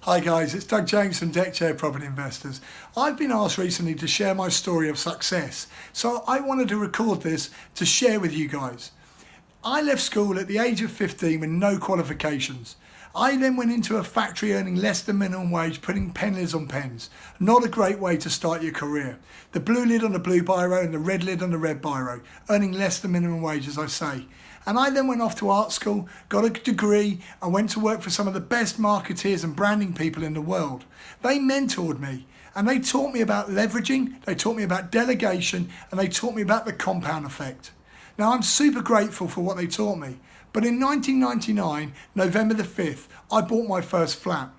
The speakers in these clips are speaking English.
Hi guys, it's Doug James from Deckchair Property Investors. I've been asked recently to share my story of success, so I wanted to record this to share with you guys. I left school at the age of 15 with no qualifications. I then went into a factory earning less than minimum wage, putting pen lids on pens. Not a great way to start your career. The blue lid on the blue biro and the red lid on the red biro, earning less than minimum wage, as I say. And I then went off to art school, got a degree, and went to work for some of the best marketeers and branding people in the world. They mentored me, and they taught me about leveraging, they taught me about delegation, and they taught me about the compound effect. Now, I'm super grateful for what they taught me. But in 1999, November the 5th, I bought my first flat.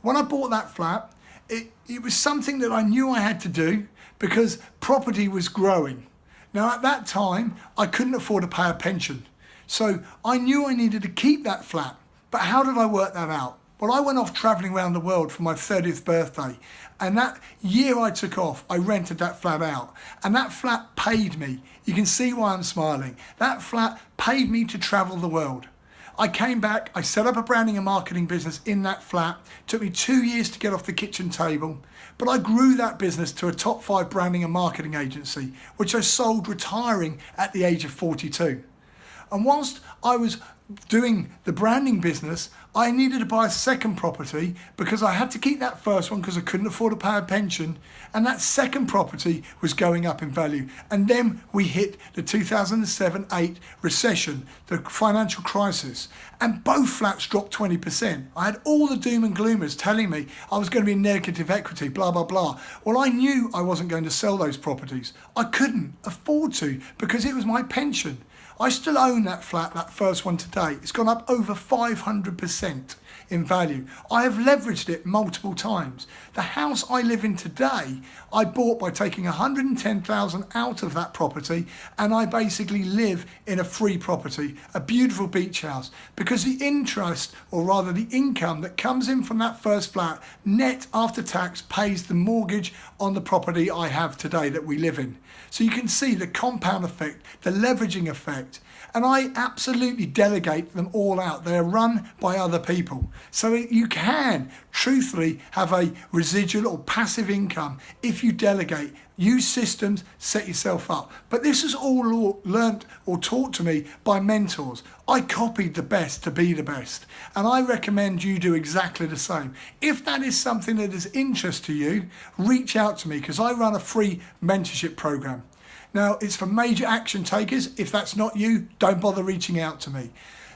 When I bought that flat, it was something that I knew I had to do because property was growing. Now, at that time, I couldn't afford to pay a pension. So I knew I needed to keep that flat. But how did I work that out? Well, I went off traveling around the world for my 30th birthday. And that year I took off, I rented that flat out. And that flat paid me. You can see why I'm smiling. That flat paid me to travel the world. I came back, I set up a branding and marketing business in that flat. It took me 2 years to get off the kitchen table. But I grew that business to a top 5 branding and marketing agency, which I sold retiring at the age of 42. And whilst I was doing the branding business, I needed to buy a second property because I had to keep that first one because I couldn't afford to pay a pension. And that second property was going up in value. And then we hit the 2007-8 recession, the financial crisis, and both flats dropped 20%. I had all the doom and gloomers telling me I was going to be in negative equity, blah, blah, blah. Well, I knew I wasn't going to sell those properties. I couldn't afford to because it was my pension. I still own that flat, that first one today. It's gone up over 500% in value. I have leveraged it multiple times. The house I live in today, I bought by taking 110,000 out of that property, and I basically live in a free property, a beautiful beach house, because the interest, or rather the income that comes in from that first flat, net after tax, pays the mortgage on the property I have today that we live in. So you can see the compound effect, the leveraging effect. And I absolutely delegate them all out. They're run by other people. So you can truthfully have a residual or passive income if you delegate. Use systems, set yourself up. But this is all learnt or taught to me by mentors. I copied the best to be the best. And I recommend you do exactly the same. If that is something that is interest to you, reach out to me because I run a free mentorship program. Now, it's for major action takers. If that's not you, don't bother reaching out to me.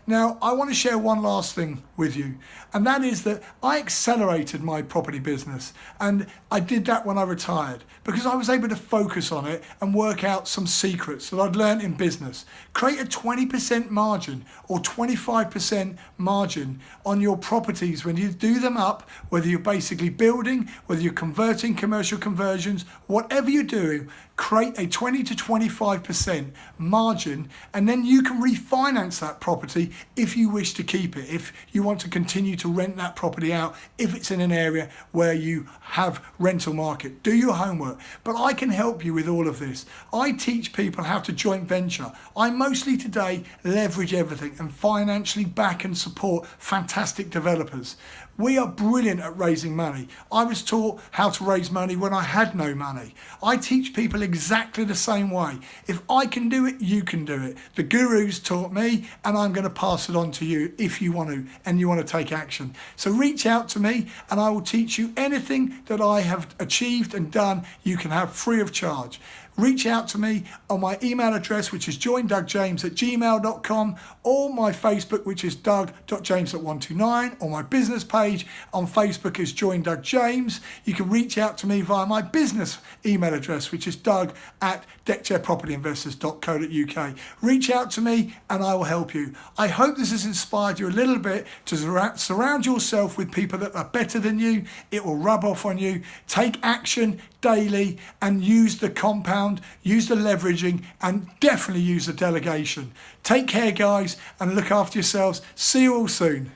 Now, I want to share one last thing with you, and that is that I accelerated my property business, and I did that when I retired because I was able to focus on it and work out some secrets that I'd learned in business. Create a 20% margin or 25% margin on your properties when you do them up, whether you're basically building, whether you're converting, commercial conversions, whatever you're doing, create a 20 to 25% margin, and then you can refinance that property if you wish to keep it, if you want to continue to rent that property out, if it's in an area where you have rental market. Do your homework. But I can help you with all of this. I teach people how to joint venture. I mostly today leverage everything and financially back and support fantastic developers. We are brilliant at raising money. I was taught how to raise money when I had no money. I teach people exactly the same way. If I can do it, you can do it. The gurus taught me, and I'm going to pass it on to you if you want to, and you want to take action. So reach out to me, and I will teach you anything that I have achieved and done. You can have free of charge. Reach out to me on my email address, which is joindougjames@gmail.com, or my Facebook, which is doug.james@129, or my business page on Facebook is Join Doug James. You can reach out to me via my business email address, which is doug@deckchairpropertyinvestors.co.uk. Reach out to me and I will help you. I hope this has inspired you a little bit to surround yourself with people that are better than you. It will rub off on you. Take action daily and use the compound, use the leveraging, and definitely use the delegation. Take care, guys, and look after yourselves. See you all soon.